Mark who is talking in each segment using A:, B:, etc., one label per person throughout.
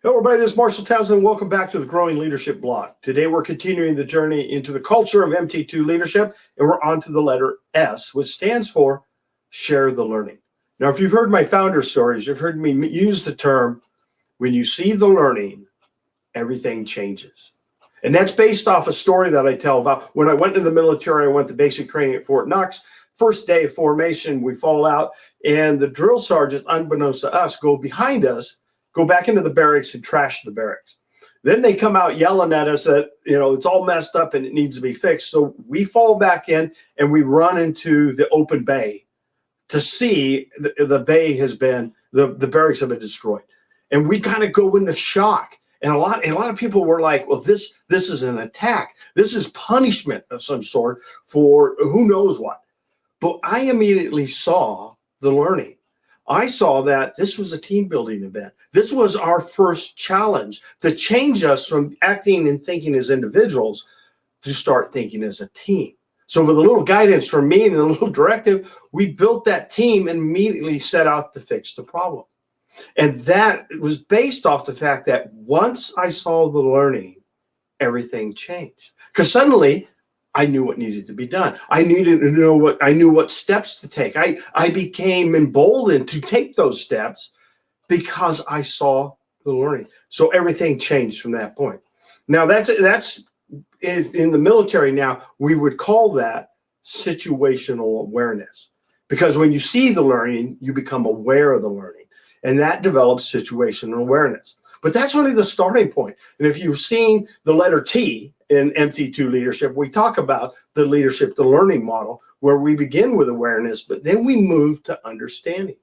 A: Hello, everybody. This is Marshall Townsend. Welcome back to the Growing Leadership Blog. Today, we're continuing the journey into the culture of MT2 leadership, and we're on to the letter S, which stands for share the learning. Now, if you've heard my founder stories, you've heard me use the term, when you see the learning, everything changes. And that's based off a story that I tell about when I went into the military. I went to basic training at Fort Knox. First day of formation, we fall out, and the drill sergeant, unbeknownst to us, go behind us, go back into the barracks and trash the barracks. Then they come out yelling at us that, it's all messed up and it needs to be fixed. So we fall back in and we run into the open bay to see the bay has been, the barracks have been destroyed. And we kind of go into shock. And a lot of people were like, well, this is an attack. This is punishment of some sort for who knows what. But I immediately saw the learning. I saw that this was a team building event. This was our first challenge to change us from acting and thinking as individuals to start thinking as a team. So with a little guidance from me and a little directive, we built that team and immediately set out to fix the problem. And that was based off the fact that once I saw the learning, everything changed. Because suddenly I knew what needed to be done. I needed to know I knew what steps to take. I became emboldened to take those steps because I saw the learning. So everything changed from that point. Now that's in the military now, we would call that situational awareness, because when you see the learning, you become aware of the learning, and that develops situational awareness. But that's only the starting point. And if you've seen the letter T in MT2 leadership, we talk about the leadership to learning model, where we begin with awareness, but then we move to understanding.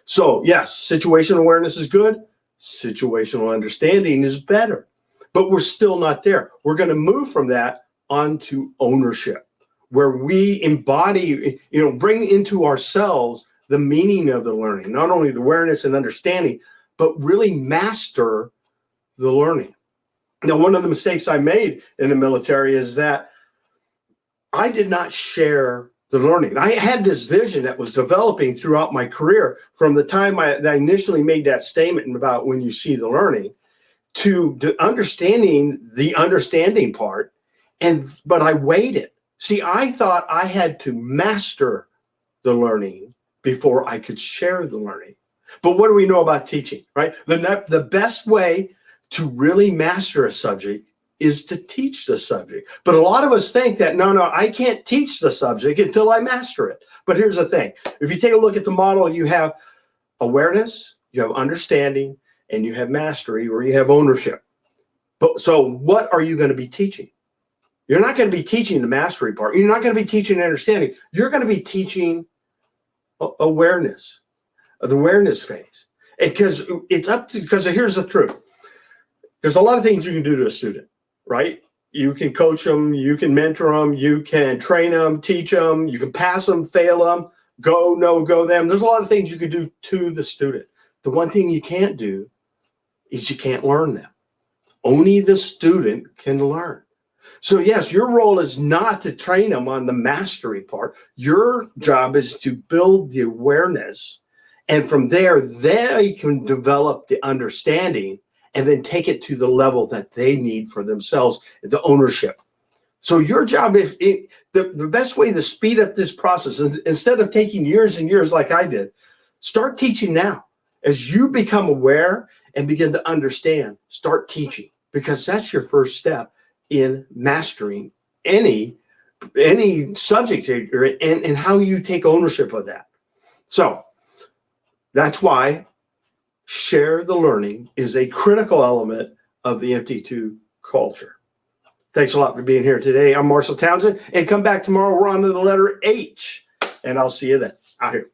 A: So yes, situational awareness is good. Situational understanding is better, but we're still not there. We're going to move from that onto ownership, where we embody, bring into ourselves the meaning of the learning, not only the awareness and understanding, but really master the learning. Now, one of the mistakes I made in the military is that I did not share the learning. I had this vision that was developing throughout my career from the time I initially made that statement about when you see the learning to understanding the understanding part. But I waited. See, I thought I had to master the learning before I could share the learning. But what do we know about teaching, right? The best way to really master a subject is to teach the subject. But a lot of us think that, no, I can't teach the subject until I master it. But here's the thing. If you take a look at the model, you have awareness, you have understanding, and you have mastery, or you have ownership. But so what are you going to be teaching? You're not going to be teaching the mastery part. You're not going to be teaching understanding. You're going to be teaching awareness, the awareness phase. Because here's the truth. There's a lot of things you can do to a student, right? You can coach them, you can mentor them, you can train them, teach them, you can pass them, fail them, go, no, go them. There's a lot of things you can do to the student. The one thing you can't do is you can't learn them. Only the student can learn. So yes, your role is not to train them on the mastery part. Your job is to build the awareness, and from there, they can develop the understanding and then take it to the level that they need for themselves, the ownership. So your job, the best way to speed up this process, instead of taking years and years like I did, start teaching now. As you become aware and begin to understand, start teaching, because that's your first step in mastering any subject and how you take ownership of that. So that's why share the learning is a critical element of the MT2 culture. Thanks a lot for being here today. I'm Marshall Townsend, and come back tomorrow. We're on to the letter H, and I'll see you then out here.